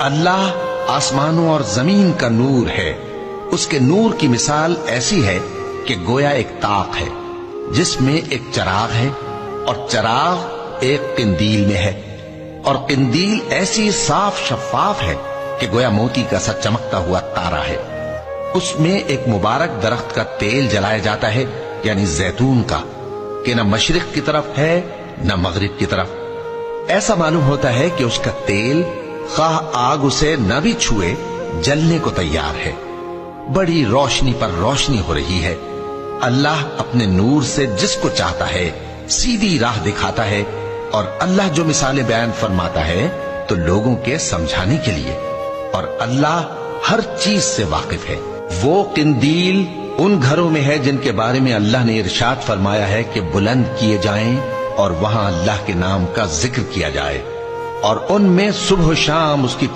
اللہ آسمانوں اور زمین کا نور ہے۔ اس کے نور کی مثال ایسی ہے کہ گویا ایک طاق ہے جس میں ایک چراغ ہے، اور چراغ ایک قندیل میں ہے، اور قندیل ایسی صاف شفاف ہے کہ گویا موتی کا سا چمکتا ہوا تارا ہے۔ اس میں ایک مبارک درخت کا تیل جلایا جاتا ہے، یعنی زیتون کا، کہ نہ مشرق کی طرف ہے نہ مغرب کی طرف۔ ایسا معلوم ہوتا ہے کہ اس کا تیل خواہ آگ اسے نہ بھی چھوئے جلنے کو تیار ہے۔ بڑی روشنی پر روشنی ہو رہی ہے۔ اللہ اپنے نور سے جس کو چاہتا ہے سیدھی راہ دکھاتا ہے، اور اللہ جو مثالیں بیان فرماتا ہے تو لوگوں کے سمجھانے کے لیے، اور اللہ ہر چیز سے واقف ہے۔ وہ قندیل ان گھروں میں ہے جن کے بارے میں اللہ نے ارشاد فرمایا ہے کہ بلند کیے جائیں اور وہاں اللہ کے نام کا ذکر کیا جائے، اور ان میں صبح و شام اس کی